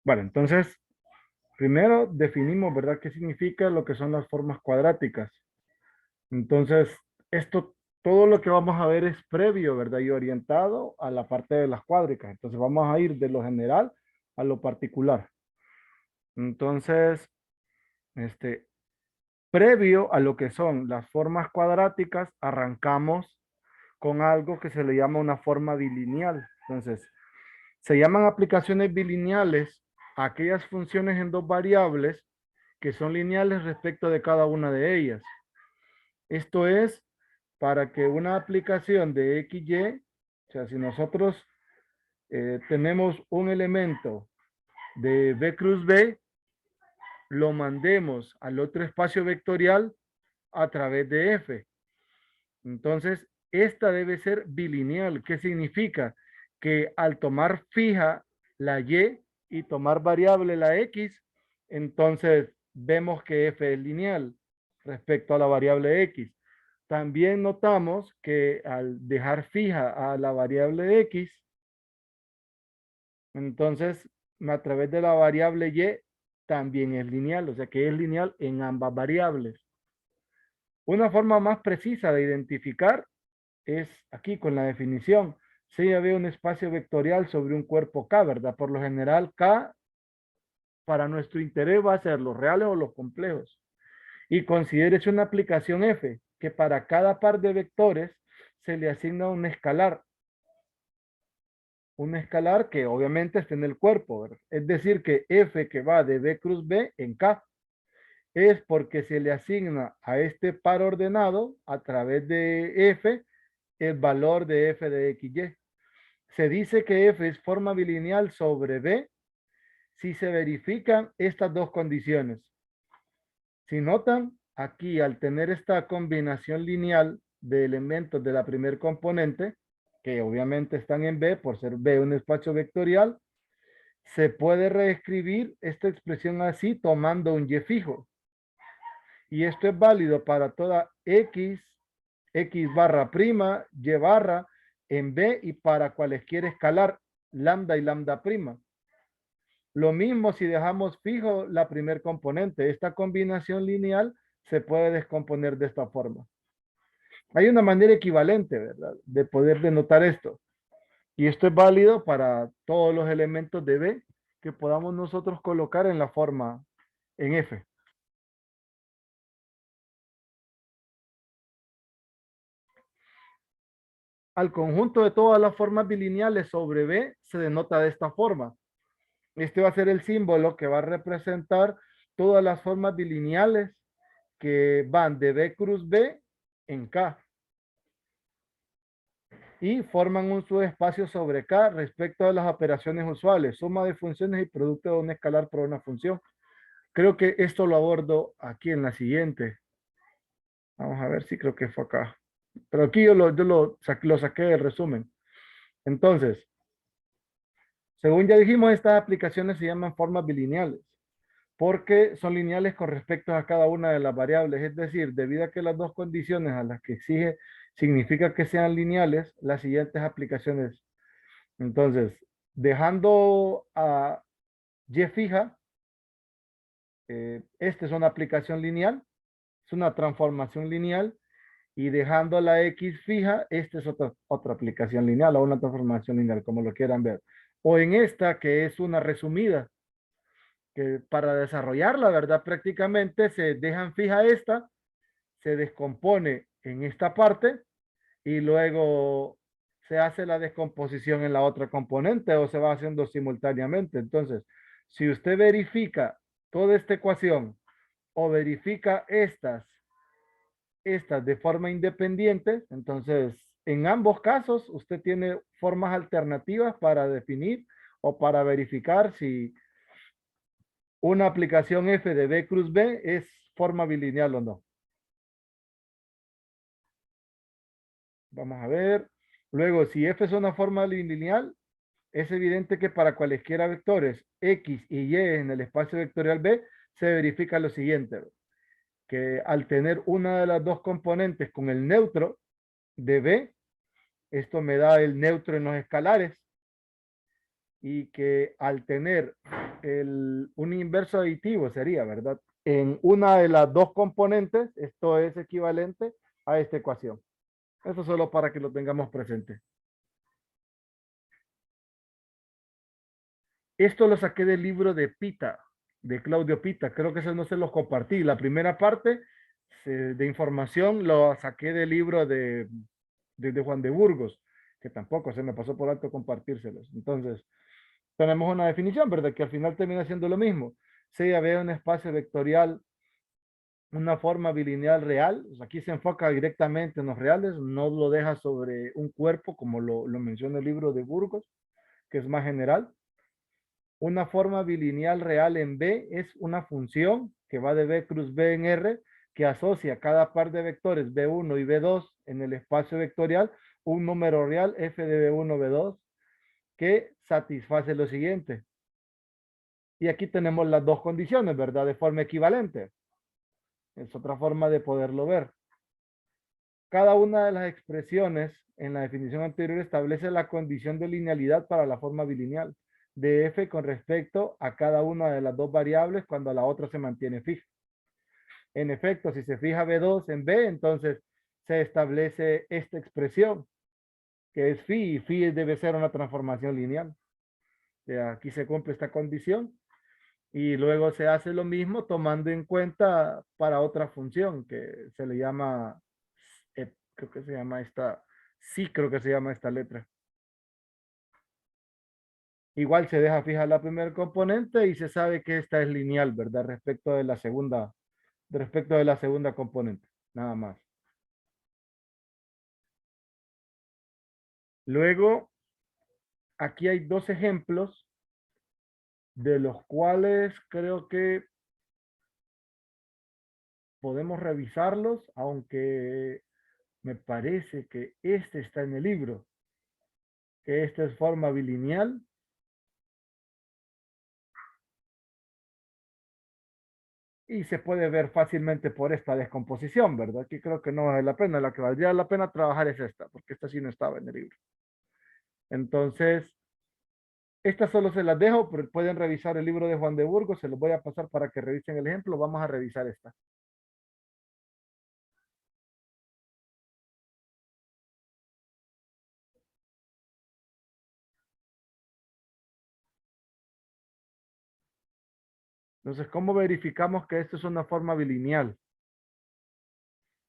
Vale, entonces, primero definimos, ¿verdad? ¿Qué significa lo que son las formas cuadráticas? Entonces, esto, todo lo que vamos a ver es previo, ¿verdad? Y orientado a la parte de las cuádricas. Entonces, vamos a ir de lo general a lo particular. Entonces, este, previo a lo que son las formas cuadráticas, arrancamos con algo que se le llama una forma bilineal. Entonces, se llaman aplicaciones bilineales a aquellas funciones en dos variables que son lineales respecto de cada una de ellas. Esto es para que una aplicación de XY, o sea, si nosotros tenemos un elemento de B cruz B, lo mandemos al otro espacio vectorial a través de F. Entonces, esta debe ser bilineal. ¿Qué significa? Que al tomar fija la y tomar variable la X, entonces vemos que F es lineal respecto a la variable X. También notamos que al dejar fija a la variable X, entonces a través de la variable Y también es lineal, o sea que es lineal en ambas variables. Una forma más precisa de identificar es aquí con la definición. Si había un espacio vectorial sobre un cuerpo K, ¿verdad? Por lo general, K para nuestro interés va a ser los reales o los complejos. Y considérese una aplicación F, que para cada par de vectores se le asigna un escalar. Un escalar que obviamente está en el cuerpo, ¿verdad? Es decir, que F que va de B cruz B en K es porque se le asigna a este par ordenado a través de F el valor de F de XY. Se dice que F es forma bilineal sobre B si se verifican estas dos condiciones. Si notan, aquí al tener esta combinación lineal de elementos de la primer componente, que obviamente están en B por ser B un espacio vectorial, se puede reescribir esta expresión así tomando un Y fijo. Y esto es válido para toda X, X barra prima, Y barra en B y para cualesquiera escalar, lambda y lambda prima. Lo mismo si dejamos fijo la primer componente. Esta combinación lineal se puede descomponer de esta forma. Hay una manera equivalente, ¿verdad? De poder denotar esto. Y esto es válido para todos los elementos de B que podamos nosotros colocar en la forma en F. Al conjunto de todas las formas bilineales sobre B se denota de esta forma. Este va a ser el símbolo que va a representar todas las formas bilineales que van de B cruz B en K y forman un subespacio sobre K respecto a las operaciones usuales, suma de funciones y producto de un escalar por una función. Creo que esto lo abordo aquí en la siguiente. Vamos a ver si creo que fue acá. Pero aquí lo saqué del resumen. Entonces, según ya dijimos, estas aplicaciones se llaman formas bilineales porque son lineales con respecto a cada una de las variables. Es decir, debido a que las dos condiciones a las que exige significa que sean lineales, las siguientes aplicaciones. Entonces, dejando a Y fija, esta es una aplicación lineal, es una transformación lineal, y dejando la X fija, esta es otra aplicación lineal o una transformación lineal, como lo quieran ver. O en esta, que es una resumida, que para desarrollar la verdad prácticamente se dejan fija esta, se descompone en esta parte y luego se hace la descomposición en la otra componente o se va haciendo simultáneamente. Entonces, si usted verifica toda esta ecuación o verifica estas de forma independiente, entonces en ambos casos usted tiene formas alternativas para definir o para verificar si una aplicación F de B cruz B es forma bilineal o no. Vamos a ver. Luego, si F es una forma bilineal, es evidente que para cualesquiera vectores X y Y en el espacio vectorial B, se verifica lo siguiente, que al tener una de las dos componentes con el neutro de B, esto me da el neutro en los escalares. y que al tener un inverso aditivo sería, ¿verdad? En una de las dos componentes, esto es equivalente a esta ecuación. Eso solo para que lo tengamos presente. Esto lo saqué del libro de Pita, de Claudio Pita. Creo que eso no se los compartí. La primera parte de información lo saqué del libro de Juan de Burgos, que tampoco se me pasó por alto compartírselos. Entonces, tenemos una definición, ¿verdad? Que al final termina siendo lo mismo. Si había un espacio vectorial, una forma bilineal real, o sea, aquí se enfoca directamente en los reales, no lo deja sobre un cuerpo, como lo menciona el libro de Burgos, que es más general. Una forma bilineal real en B es una función que va de B cruz B en R, que asocia cada par de vectores B1 y B2 en el espacio vectorial un número real f de B1, B2, que satisface lo siguiente. Y aquí tenemos las dos condiciones, ¿verdad? De forma equivalente. Es otra forma de poderlo ver. Cada una de las expresiones en la definición anterior establece la condición de linealidad para la forma bilineal de f con respecto a cada una de las dos variables cuando la otra se mantiene fija. En efecto, si se fija B2 en B, entonces se establece esta expresión, que es phi, y phi debe ser una transformación lineal. Aquí se cumple esta condición y luego se hace lo mismo tomando en cuenta para otra función que se le llama, creo que se llama esta, sí creo que se llama esta letra. Igual se deja fija la primera componente y se sabe que esta es lineal, ¿verdad? Respecto de la segunda componente, nada más. Luego, aquí hay dos ejemplos de los cuales creo que podemos revisarlos, aunque me parece que este está en el libro, que esta es forma bilineal. Y se puede ver fácilmente por esta descomposición, ¿verdad? Aquí creo que no vale la pena. La que valdría la pena trabajar es esta, porque esta sí no estaba en el libro. Entonces, estas solo se las dejo, pero pueden revisar el libro de Juan de Burgos. Se los voy a pasar para que revisen el ejemplo. Vamos a revisar esta. Entonces, ¿cómo verificamos que esto es una forma bilineal?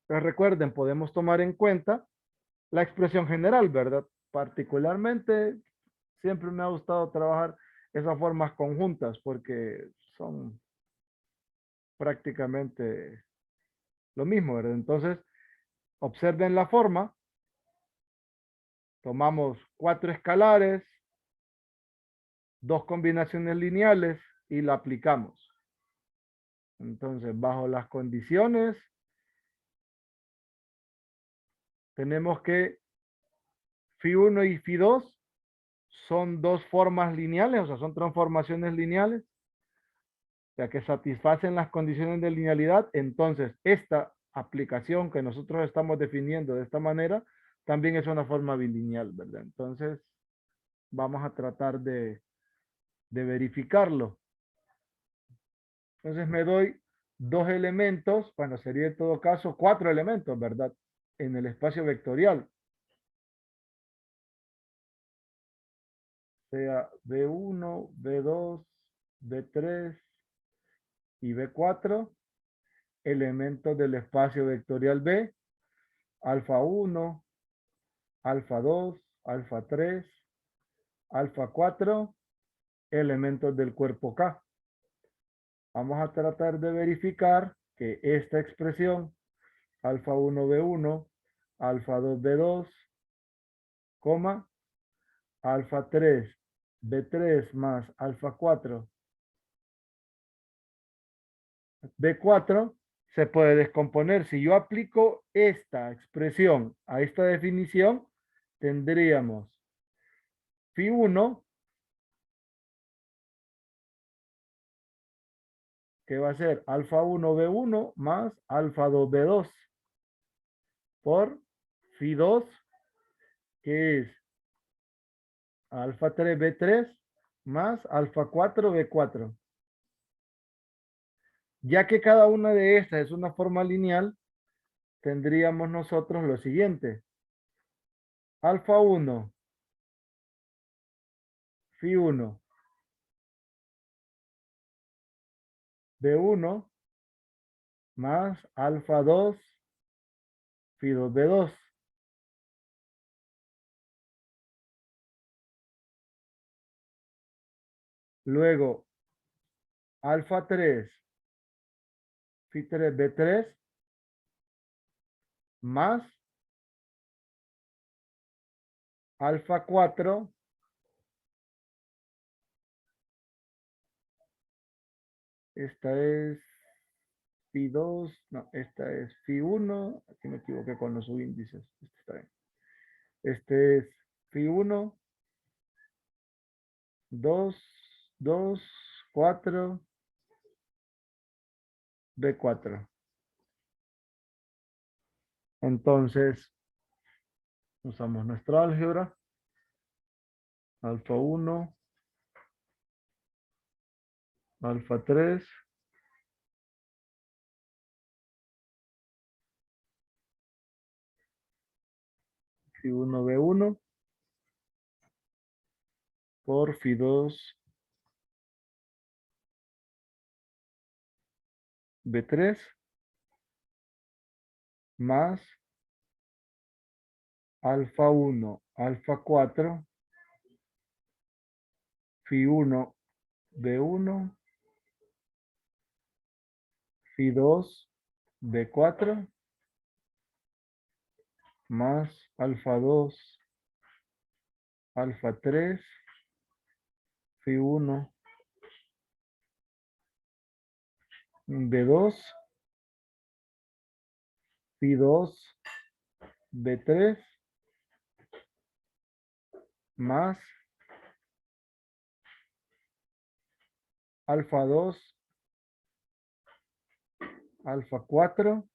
Pues recuerden, podemos tomar en cuenta la expresión general, ¿verdad? Particularmente, siempre me ha gustado trabajar esas formas conjuntas porque son prácticamente lo mismo, ¿verdad? Entonces, observen la forma, tomamos cuatro escalares, dos combinaciones lineales y la aplicamos. Entonces, bajo las condiciones, tenemos que phi1 y phi2 son dos formas lineales, o sea, son transformaciones lineales, ya que satisfacen las condiciones de linealidad. Entonces, esta aplicación que nosotros estamos definiendo de esta manera, también es una forma bilineal, ¿verdad? Entonces, vamos a tratar de verificarlo. Entonces me doy dos elementos, bueno, sería en todo caso cuatro elementos, ¿verdad? En el espacio vectorial, sea B1, B2, B3 y B4, elementos del espacio vectorial B, alfa 1, alfa 2, alfa 3, alfa 4, elementos del cuerpo K. Vamos a tratar de verificar que esta expresión, alfa 1, B1, alfa 2, B2, coma, alfa 3, B3 más alfa 4, B4, se puede descomponer. Si yo aplico esta expresión a esta definición, tendríamos phi1, que va a ser alfa 1, B1 más alfa 2, B2, por phi2, que es alfa 3, B3 más alfa 4 b 4. Ya que cada una de estas es una forma lineal, tendríamos nosotros lo siguiente. Alfa 1, phi 1, b 1 más alfa 2, phi 2, b 2. Luego, alfa 3, phi 3, b 3 más alfa 4, esta es phi 2, no, esta es phi 1, aquí me equivoqué con los subíndices, este está bien. Este es phi 1, 2, 2, 4, b 4. Entonces, usamos nuestra álgebra, alfa 1, alfa 3, phi 1, b 1 por phi 2, b 3 más alfa 1, alfa 4, phi 1, b 1, phi 2, b 4 más alfa 2, alfa 3, phi 1, b 2, phi 2, b 3 más alfa 2, alfa 4,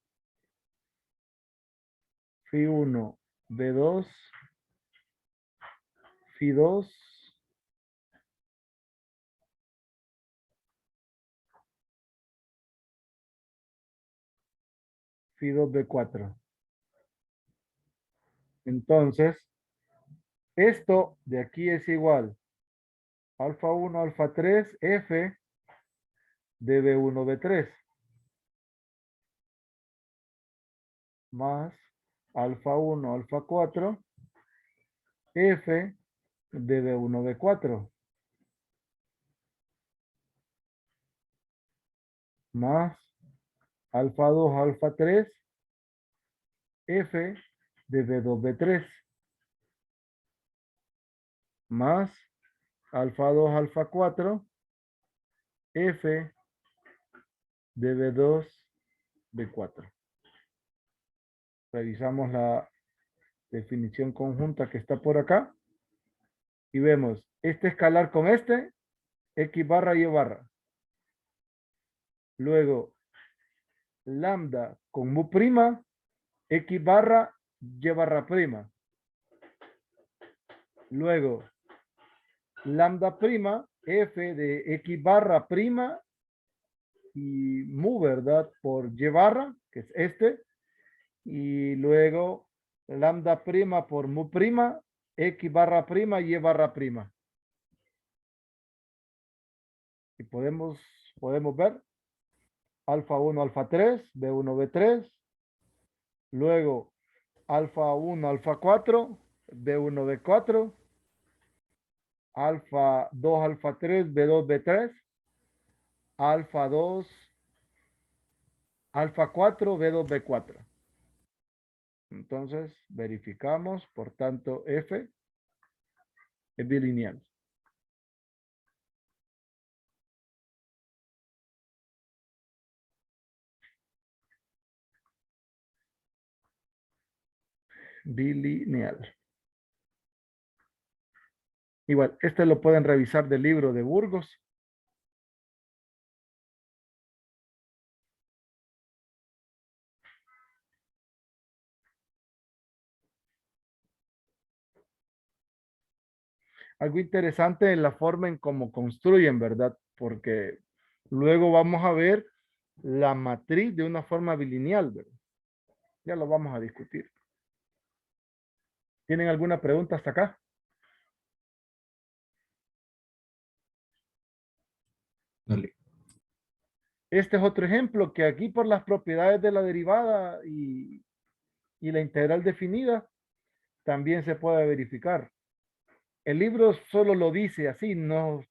phi 1, b 2, phi 2, phi 2, b 4. Entonces, esto de aquí es igual alfa 1, alfa 3, f de b1, b3 más alfa 1, alfa 4, f de b1, b4 más alfa 2, alfa 3, f de b2, b3 más alfa 2, alfa 4, f de b2, b4. Revisamos la definición conjunta que está por acá y vemos este escalar con este, x barra y barra. Luego, lambda con mu prima, x barra, y barra prima. Luego, lambda prima, f de x barra prima y mu, ¿verdad? Por y barra, que es este. Y luego, lambda prima por mu prima, x barra prima, y barra prima. Y podemos ver alfa 1, alfa 3, b1, b3. Luego, alfa 1, alfa 4, b1, b4. Alfa 2, alfa 3, b2, b3. Alfa 2, alfa 4, b2, b4. Entonces, verificamos, por tanto, F es bilineal. Bilineal. Igual, este lo pueden revisar del libro de Burgos. Algo interesante es la forma en cómo construyen, ¿verdad? Porque luego vamos a ver la matriz de una forma bilineal, ¿verdad? Ya lo vamos a discutir. ¿Tienen alguna pregunta hasta acá? Dale. Este es otro ejemplo que aquí por las propiedades de la derivada y la integral definida también se puede verificar. El libro solo lo dice así, no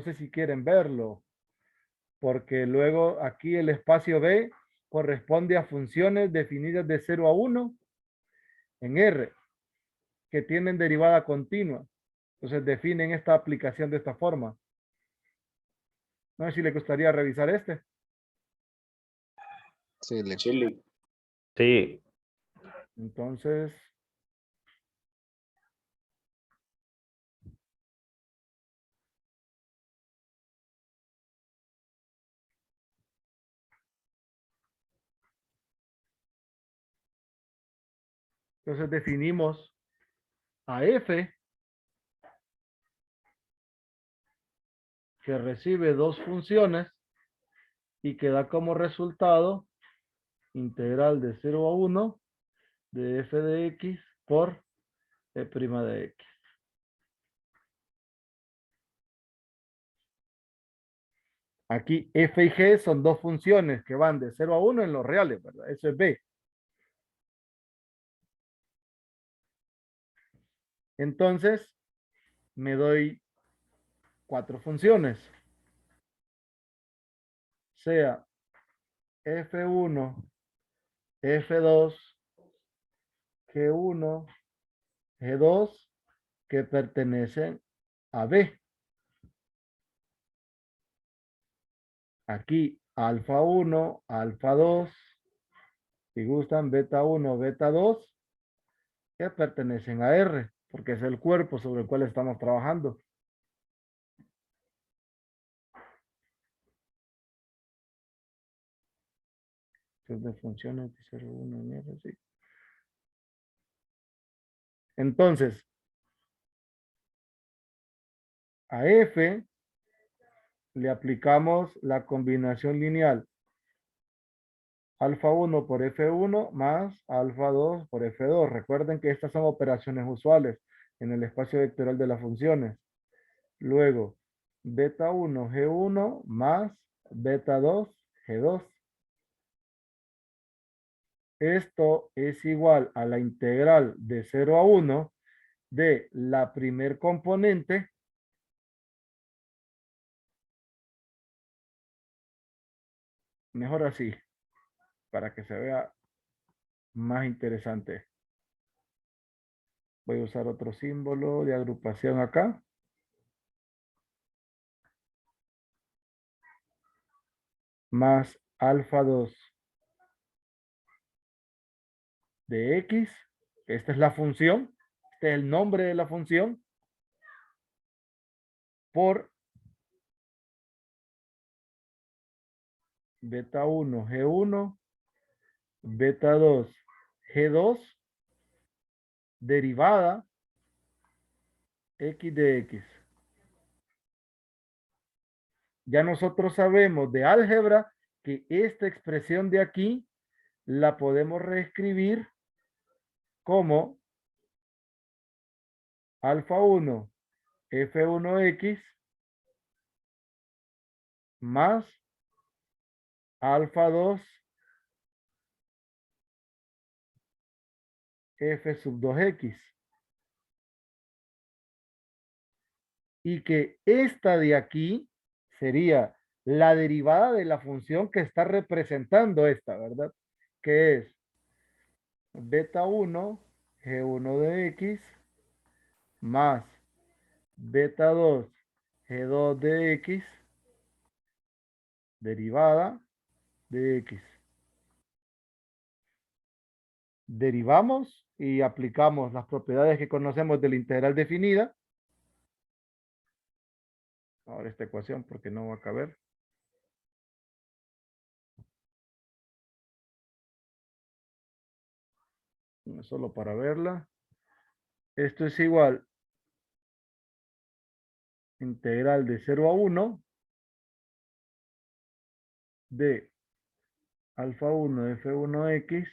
sé si quieren verlo, porque luego aquí el espacio B corresponde a funciones definidas de 0 a 1 en R, que tienen derivada continua. Entonces definen esta aplicación de esta forma. No sé si le gustaría revisar este. Sí, Chile. Sí, Entonces, definimos a F, que recibe dos funciones y que da como resultado integral de 0 a 1 de f de x por e' de x. Aquí f y g son dos funciones que van de 0 a 1 en los reales, ¿verdad? Eso es b. Entonces, me doy cuatro funciones. Sea f1, f2, g1, g2, que pertenecen a b. Aquí alfa 1, alfa 2, si gustan beta 1, beta 2, que pertenecen a R, porque es el cuerpo sobre el cual estamos trabajando. De funciones de 0, 1 en R, sí. Entonces, a F le aplicamos la combinación lineal alfa 1 por F1 más alfa 2 por F2. Recuerden que estas son operaciones usuales en el espacio vectorial de las funciones. Luego, beta 1 G1 más beta 2 G2. Esto es igual a la integral de 0 a 1 de la primer componente mejor así, para que se vea más interesante. Voy a usar otro símbolo de agrupación acá. Más alfa 2 de x. Esta es la función. Este es el nombre de la función. Por beta 1 G1, beta 2 G2, derivada x de x. Ya nosotros sabemos de álgebra que esta expresión de aquí la podemos reescribir como alfa 1 f1x más alfa 2 f sub 2x. Y que esta de aquí sería la derivada de la función que está representando esta, ¿verdad? Que es beta 1 g1 de x más beta 2 g2 de x derivada de x. Derivamos y aplicamos las propiedades que conocemos de la integral definida. Ahora esta ecuación porque no va a caber. Solo para verla. Esto es igual integral de 0 a 1 de alfa 1 f1x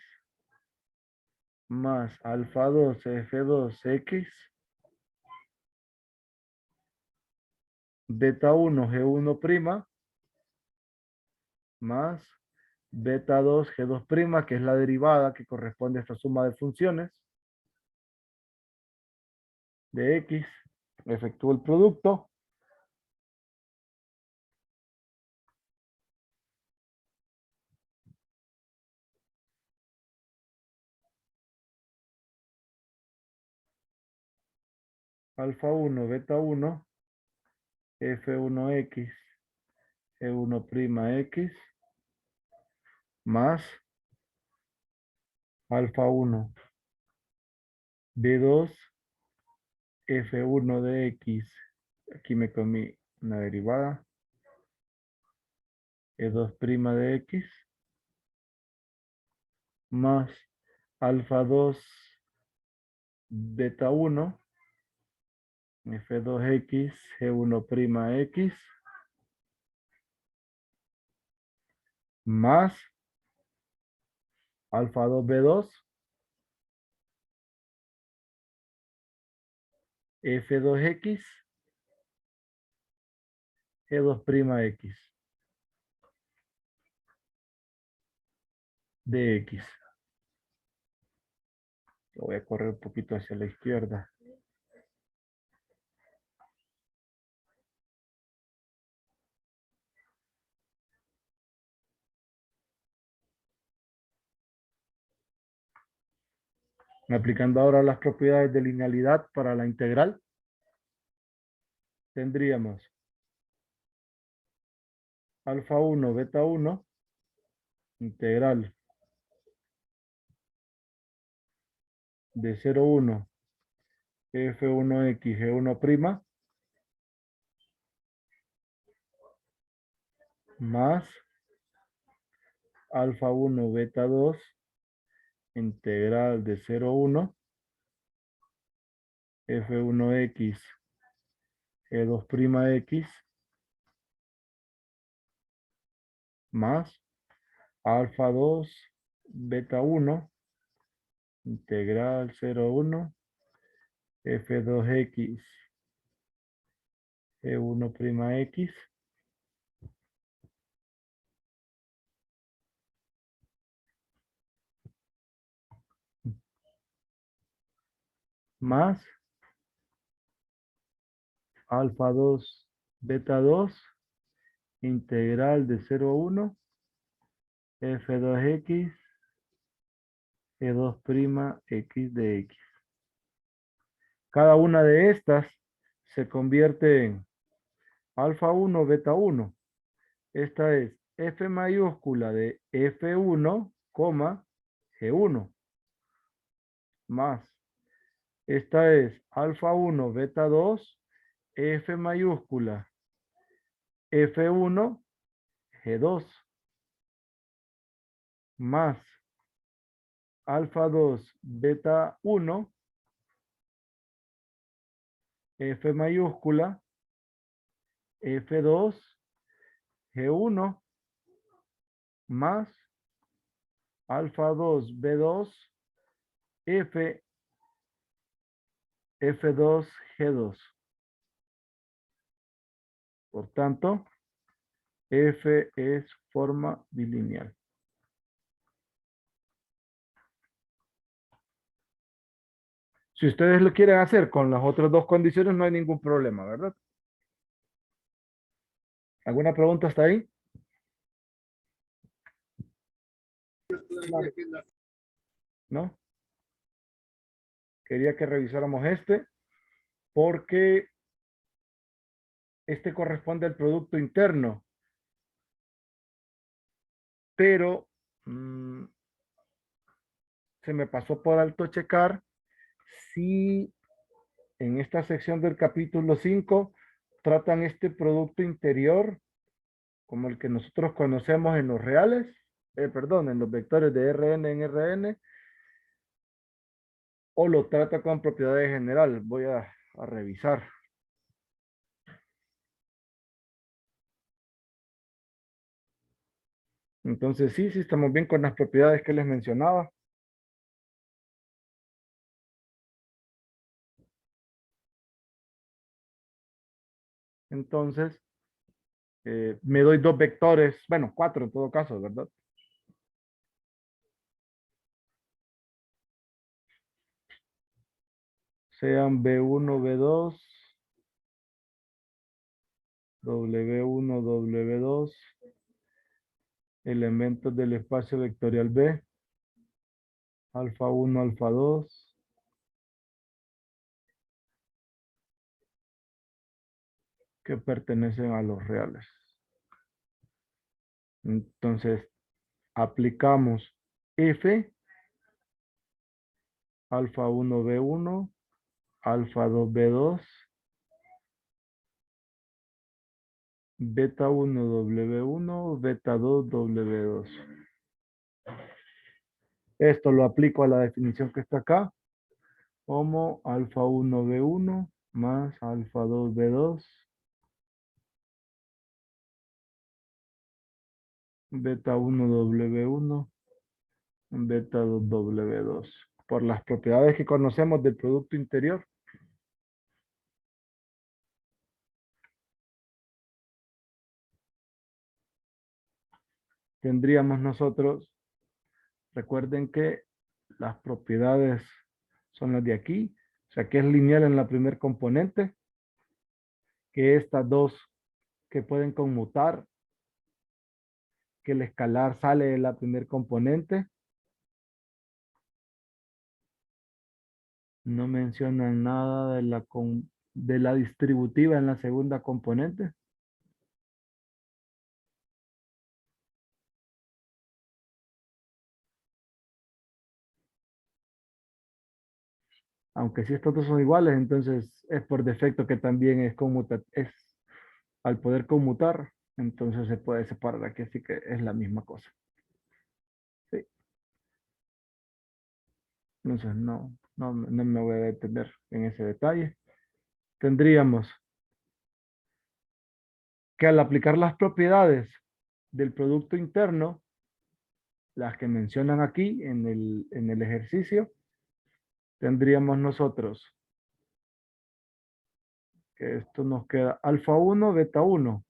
más alfa 2 f2x beta 1 g1' más beta 2 g2', que es la derivada que corresponde a esta suma de funciones de x. Efectúo el producto. Alfa 1, beta 1, f1x, g1'x, más alfa 1, b2, f1 de x. Aquí me comí una derivada. E2' de x, más alfa 2, beta 1, f2x, g1'x, más alfa 2, b2, f2x, g2'x, de x. Lo voy a correr un poquito hacia la izquierda. Aplicando ahora las propiedades de linealidad para la integral, tendríamos alfa 1, beta 1, integral de 0 a 1, f1x, g1', más alfa 1, beta 2, integral de 0 a 1, f1x, g2'x, más alfa 2, beta 1, integral 0 a 1, f2x, g1'x, más alfa 2, beta 2, integral de 0 a 1, f2x, g2'x de x. Cada una de estas se convierte en alfa 1, beta 1. Esta es f mayúscula de f1, g1, más. Esta es alfa 1, beta 2, f mayúscula f1, g2, más alfa 2, beta 1, f mayúscula f2, g1, más alfa 2, b2, f2, g2. Por tanto, f es forma bilineal. Si ustedes lo quieren hacer con las otras dos condiciones, no hay ningún problema, ¿verdad? ¿Alguna pregunta hasta ahí? ¿No? Quería que revisáramos este, porque este corresponde al producto interno. Pero se me pasó por alto checar si en esta sección del capítulo 5 tratan este producto interior como el que nosotros conocemos en los reales, perdón, en los vectores de Rn en Rn, o lo trata con propiedades generales. Voy a revisar. Entonces sí, estamos bien con las propiedades que les mencionaba. Entonces, me doy dos vectores, bueno, cuatro en todo caso, ¿verdad? Sean B1, B2, W1, W2, elementos del espacio vectorial B, alfa 1, alfa 2, que pertenecen a los reales. Entonces, aplicamos F, alfa 1, B1, alfa 2, B2, beta 1, W1, beta 2, W2. Esto lo aplico a la definición que está acá, como alfa 1, B1, más alfa 2, B2, beta 1, W1, beta 2, W2. Por las propiedades que conocemos del producto interior, tendríamos nosotros, recuerden que las propiedades son las de aquí, o sea que es lineal en la primer componente, que estas dos que pueden conmutar, que el escalar sale de la primer componente. No mencionan nada de la distributiva en la segunda componente. Aunque si estos dos son iguales, entonces es por defecto que también es al poder conmutar, entonces se puede separar aquí, así que es la misma cosa. Sí, entonces no me voy a detener en ese detalle. Tendríamos que al aplicar las propiedades del producto interno, las que mencionan aquí en el ejercicio, tendríamos nosotros que esto nos queda alfa 1, beta 1,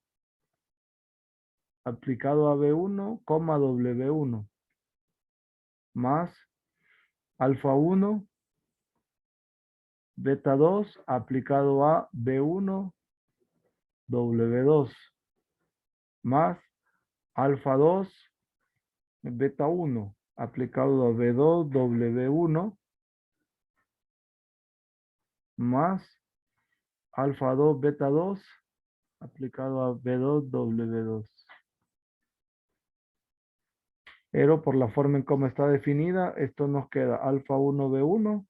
aplicado a B1, W1, más alfa 1, beta 2, aplicado a B1, W2, más alfa 2, beta 1, aplicado a B2, W1, más alfa 2, beta 2, aplicado a B2, W2. Pero por la forma en cómo está definida, esto nos queda alfa 1, B1,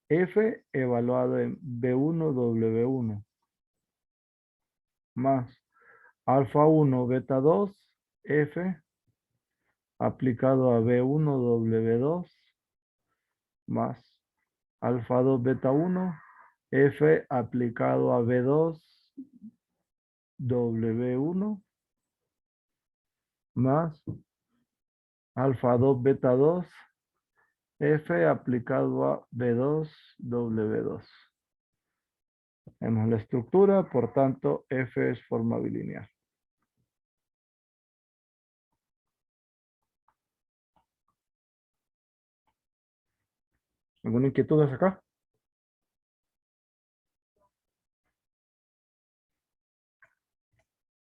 F evaluado en B1, W1, más alfa 1, beta 2, F aplicado a B1, W2, más alfa 2, beta 1, F aplicado a B2, W1, más alfa 2, beta 2, F aplicado a B2, W2. Vemos la estructura, por tanto, F es forma bilineal. ¿Alguna inquietud hasta acá?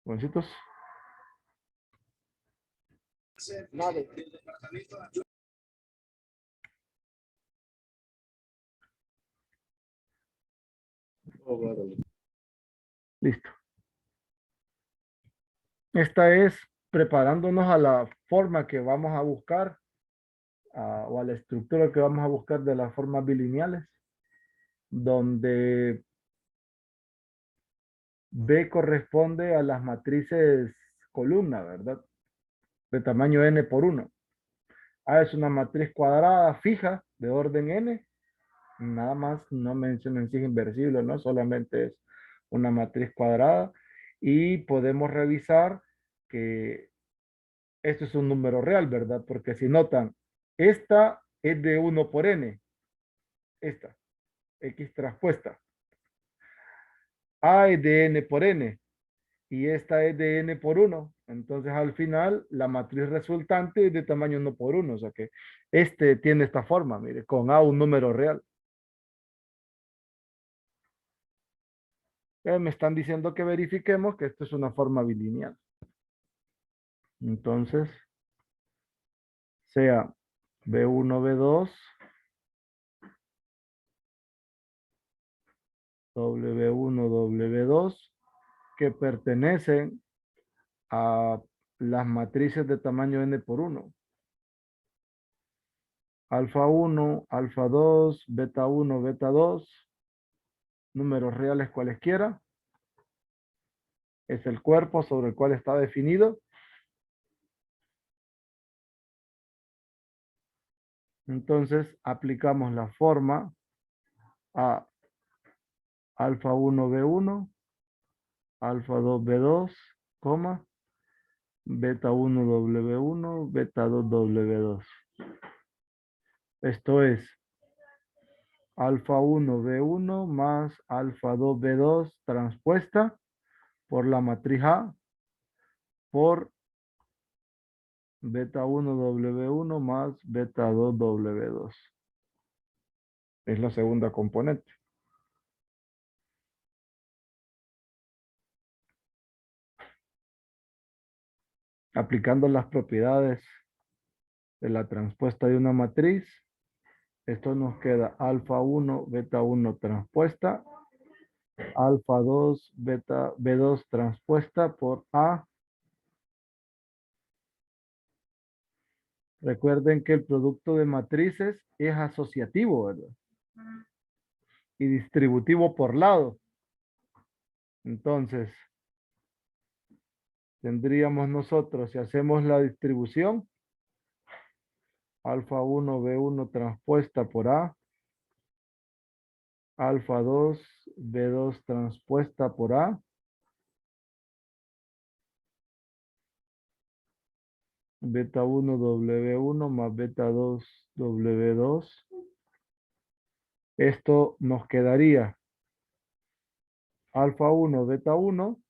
Buencitos. Listo. Esta es preparándonos a la forma que vamos a buscar o a la estructura que vamos a buscar de las formas bilineales, donde B corresponde a las matrices columna, ¿verdad? De tamaño n por 1. A es una matriz cuadrada fija de orden n. Nada más, no menciona en sí inversible, ¿no? Solamente es una matriz cuadrada. Y podemos revisar que Esto es un número real, ¿verdad? Porque si notan, esta es de uno por n, esta, x transpuesta. A es de n por n y esta es de n por uno. Entonces al final la matriz resultante es de tamaño 1 por uno. O sea que este tiene esta forma, mire, con A un número real. Me están diciendo que verifiquemos que esto es una forma bilineal. Entonces, sea B1, B2, W1, W2, que pertenecen a las matrices de tamaño n por uno. Alfa 1, alfa 2, beta 1, beta 2, números reales cualesquiera. Es el cuerpo sobre el cual está definido. Entonces aplicamos la forma a alfa 1, B1, alfa 2, B2, coma, beta 1, W1, beta 2, W2. Esto es alfa 1, B1 más alfa 2, B2 transpuesta por la matriz A por beta 1, W1 más beta 2, W2. Es la segunda componente. Aplicando las propiedades de la transpuesta de una matriz, esto nos queda alfa 1, beta 1 transpuesta, alfa 2, beta B2 transpuesta por A. Recuerden que el producto de matrices es asociativo, ¿verdad? Y distributivo por lado. Entonces, tendríamos nosotros, si hacemos la distribución, alfa 1, B1 transpuesta por A, alfa 2, B2 transpuesta por A, beta 1, W1 más beta 2, W2. Esto nos quedaría alfa 1, beta 1,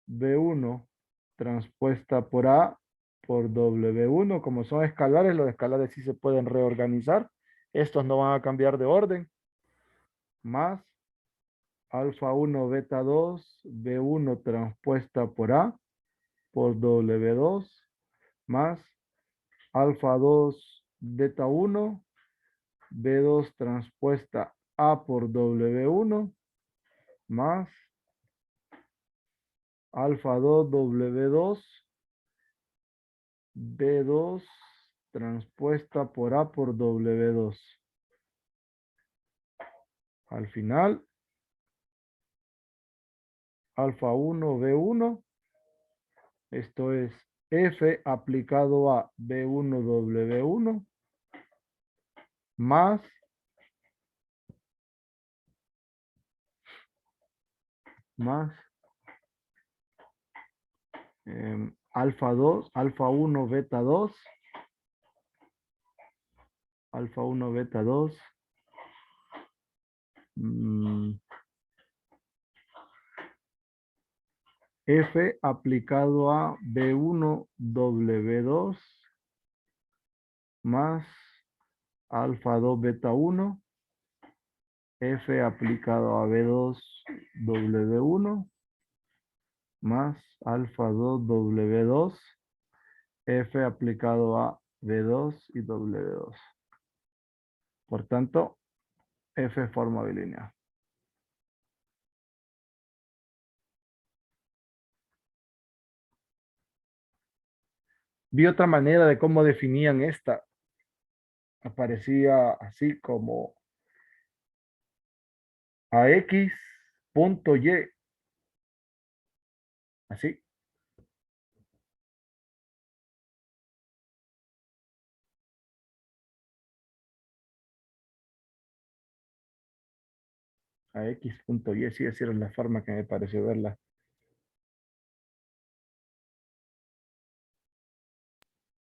B1 transpuesta por A por W1. Como son escalares, los escalares sí se pueden reorganizar. Estos no van a cambiar de orden. Más alfa 1, beta 2, B1 transpuesta por A por W2. Más alfa 2, beta 1, B2 transpuesta A por W1. Más alfa 2, W2, B2 transpuesta por A por W2. Al final, alfa 1, B1, esto es F aplicado a B1, W1, más, más, alfa 2, alfa 1, beta 2, alfa 1, beta 2, F aplicado a B1, W2, más alfa 2, beta 1, F aplicado a B2, W1, más alfa 2, W2, F aplicado a B2 y W2. Por tanto, F forma bilineal. Vi otra manera de cómo definían esta. Aparecía así como AX punto Y. Así. AX punto Y. Sí, esa era la forma que me pareció verla.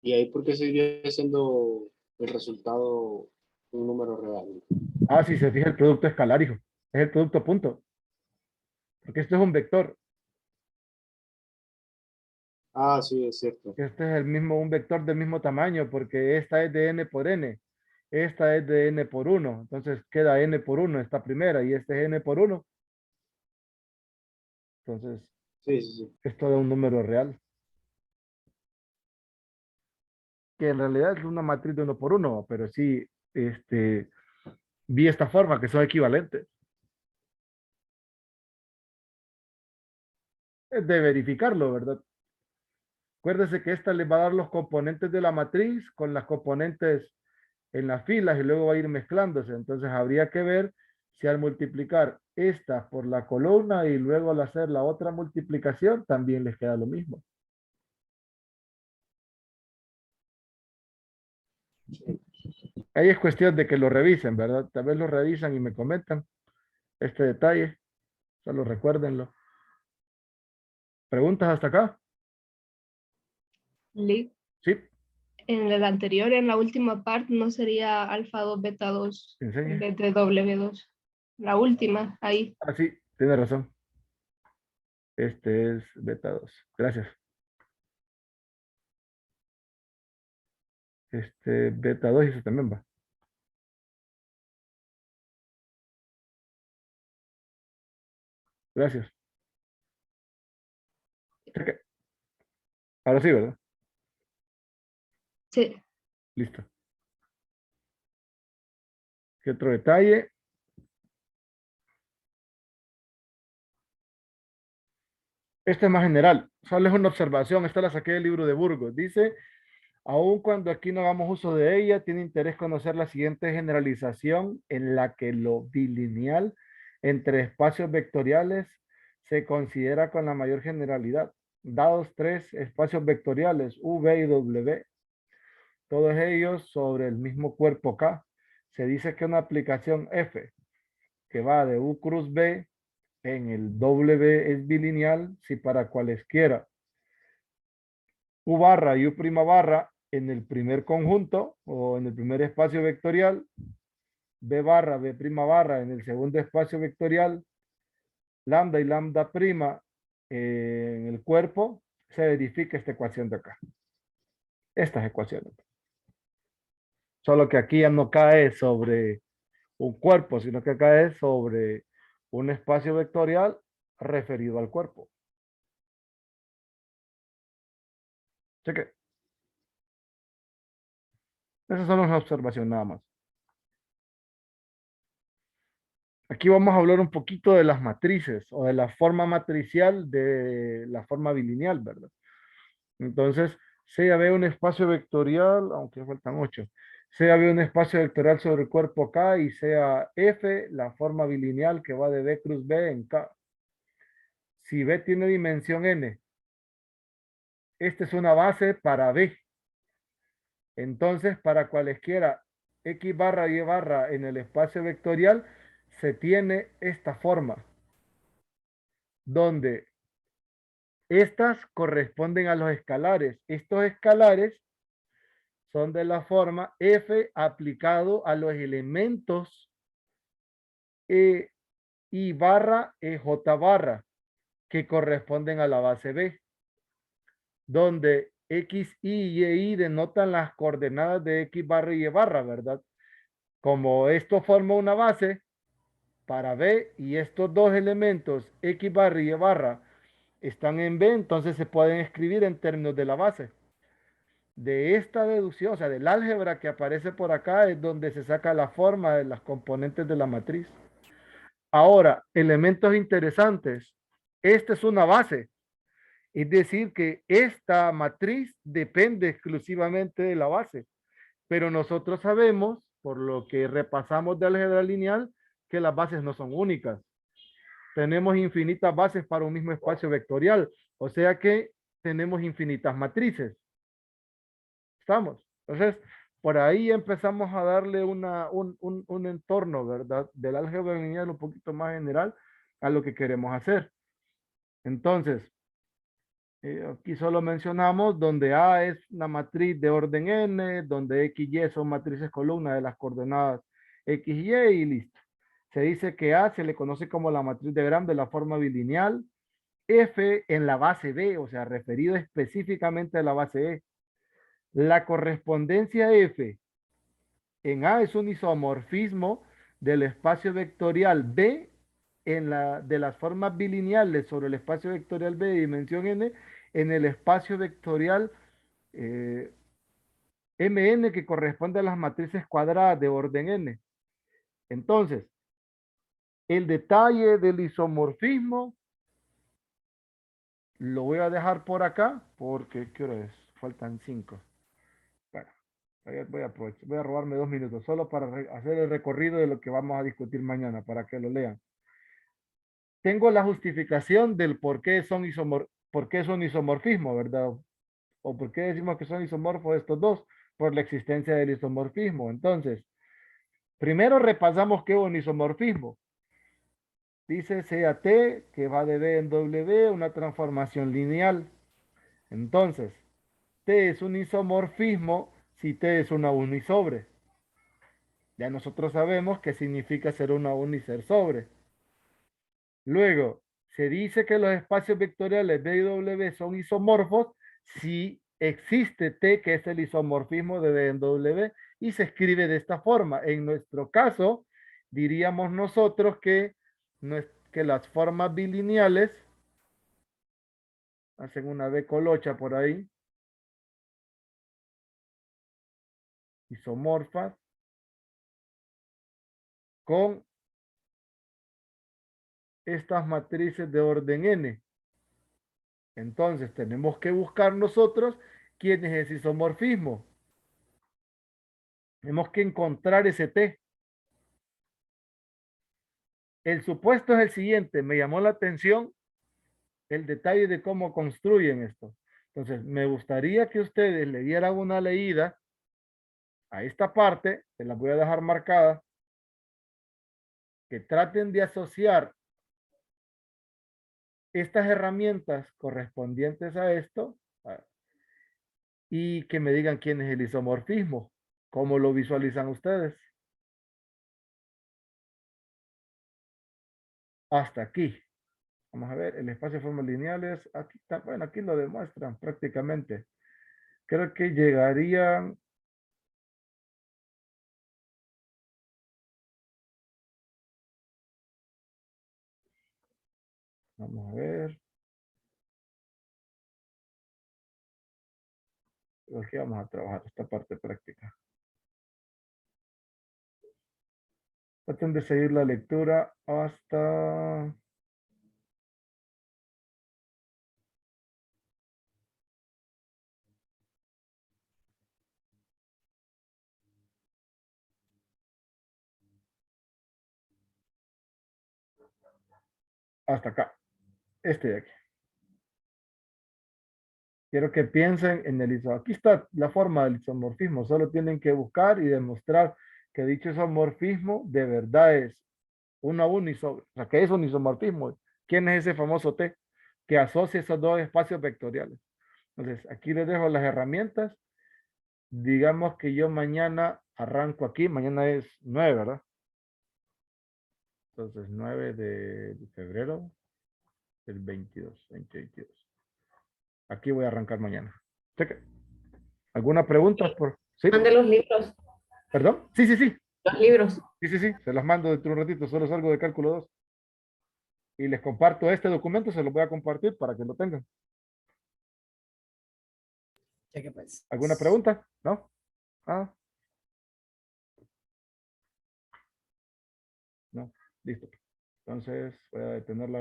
¿Y ahí por qué seguiría siendo el resultado un número real? Ah, si se fija el producto escalar, hijo. Es el producto punto. Porque esto es un vector. Ah, sí, es cierto. Este es el mismo, un vector del mismo tamaño, porque esta es de n por n. Esta es de n por uno. Entonces queda n por uno esta primera y este es n por uno. Entonces, Sí, sí, sí. esto da un número real. Que en realidad es una matriz de uno por uno, pero sí, vi esta forma, que son equivalentes. Es de verificarlo, ¿verdad? Acuérdese que esta le va a dar los componentes de la matriz con las componentes en las filas y luego va a ir mezclándose. Entonces habría que ver si al multiplicar esta por la columna y luego al hacer la otra multiplicación también les queda lo mismo. Ahí es cuestión de que lo revisen, ¿verdad? Tal vez lo revisan y me comentan este detalle. Solo recuérdenlo. ¿Preguntas hasta acá? Li- Sí, En el anterior, en la última parte, no sería alfa 2 beta 2 en enseñe. vez de W2. La última, ahí. Ah, sí, tiene razón. Este es beta 2. Gracias. Beta 2 y eso también va. Gracias. Ok. Ahora sí, ¿verdad? Sí. Listo. ¿Qué otro detalle? Este es más general. Solo es una observación. Esta la saqué del libro de Burgos. Dice, aun cuando aquí no hagamos uso de ella, tiene interés conocer la siguiente generalización en la que lo bilineal entre espacios vectoriales se considera con la mayor generalidad. Dados tres espacios vectoriales, V y W, todos ellos sobre el mismo cuerpo K, se dice que una aplicación F que va de U cruz B en el W es bilineal si para cualesquiera U barra y U prima barra en el primer conjunto o en el primer espacio vectorial, B barra, B prima barra en el segundo espacio vectorial, lambda y lambda prima en el cuerpo, se verifica esta ecuación de acá. Estas ecuaciones. Solo que aquí ya no cae sobre un cuerpo, sino que cae sobre un espacio vectorial referido al cuerpo. Cheque. Esas son las observaciones nada más. Aquí vamos a hablar un poquito de las matrices o de la forma matricial de la forma bilineal, ¿verdad? Entonces, sea B un espacio vectorial, aunque faltan 8, sea B un espacio vectorial sobre el cuerpo K y sea F la forma bilineal que va de B cruz B en K. Si B tiene dimensión n, esta es una base para B. Entonces, para cualesquiera X barra Y barra en el espacio vectorial, se tiene esta forma, donde estas corresponden a los escalares. Estos escalares son de la forma F aplicado a los elementos E, I barra, J barra, que corresponden a la base B, donde X, Y y denotan las coordenadas de X barra y Y barra, ¿verdad? Como esto forma una base para B y estos dos elementos X barra y Y barra están en B, entonces se pueden escribir en términos de la base. De esta deducción, o sea, del álgebra que aparece por acá, es donde se saca la forma de las componentes de la matriz. Ahora, elementos interesantes. Esta es una base, es decir, que esta matriz depende exclusivamente de la base. Pero nosotros sabemos, por lo que repasamos de álgebra lineal, que las bases no son únicas. Tenemos infinitas bases para un mismo espacio vectorial, o sea que tenemos infinitas matrices. ¿Estamos? Entonces, por ahí empezamos a darle un entorno, ¿verdad? Del álgebra lineal un poquito más general a lo que queremos hacer. Entonces, Aquí solo mencionamos donde A es una matriz de orden n, donde X y Y son matrices columnas de las coordenadas X y Y, y listo. Se dice que A se le conoce como la matriz de Gram de la forma bilineal, F en la base B, o sea, referido específicamente a la base E. La correspondencia F en A es un isomorfismo del espacio vectorial B de las formas bilineales sobre el espacio vectorial B de dimensión n en el espacio vectorial eh, Mn que corresponde a las matrices cuadradas de orden n. Entonces, el detalle del isomorfismo lo voy a dejar por acá porque, ¿qué hora es? Faltan 5. Bueno, voy a aprovechar, voy a robarme 2 minutos solo para hacer el recorrido de lo que vamos a discutir mañana para que lo lean. Tengo la justificación del por qué son isomorfismo, ¿verdad? O por qué decimos que son isomorfos estos dos, por la existencia del isomorfismo. Entonces, primero repasamos qué es un isomorfismo. Dice CAT que va de B en W, una transformación lineal. Entonces, T es un isomorfismo si T es una unisobre. Ya nosotros sabemos qué significa ser una uniser sobre. Luego, se dice que los espacios vectoriales B y W son isomorfos si existe T, que es el isomorfismo de B en W, y se escribe de esta forma. En nuestro caso, diríamos nosotros que las formas bilineales hacen una B colocha por ahí, isomorfas, con estas matrices de orden n. Entonces, tenemos que buscar nosotros quién es ese isomorfismo. Tenemos que encontrar ese T. El supuesto es el siguiente. Me llamó la atención el detalle de cómo construyen esto. Entonces, me gustaría que ustedes le dieran una leída a esta parte, se las voy a dejar marcada, que traten de asociar estas herramientas correspondientes a esto y que me digan quién es el isomorfismo, cómo lo visualizan ustedes. Hasta aquí. Vamos a ver, el espacio de formas lineales, aquí está, bueno, aquí lo demuestran prácticamente. Creo que llegarían. Vamos a ver. Aquí vamos a trabajar esta parte práctica. Traten de seguir la lectura hasta... hasta acá. Este de aquí. Quiero que piensen en el isomorfismo. Aquí está la forma del isomorfismo. Solo tienen que buscar y demostrar que dicho isomorfismo de verdad es una unisobre. O sea, que es un isomorfismo. ¿Quién es ese famoso T que asocia esos dos espacios vectoriales? Entonces, aquí les dejo las herramientas. Digamos que yo mañana arranco aquí. Mañana es 9, ¿verdad? Entonces, 9 de febrero del 2022. Aquí voy a arrancar mañana. Cheque. ¿Alguna pregunta? ¿Sí? Mande los libros. ¿Perdón? Sí, sí, sí. Los libros. Sí. Se las mando dentro de un ratito. Solo salgo de cálculo 2. Y les comparto este documento. Se los voy a compartir para que lo tengan. Cheque pues. ¿Alguna pregunta? ¿No? Ah. No. Listo. Entonces voy a detener la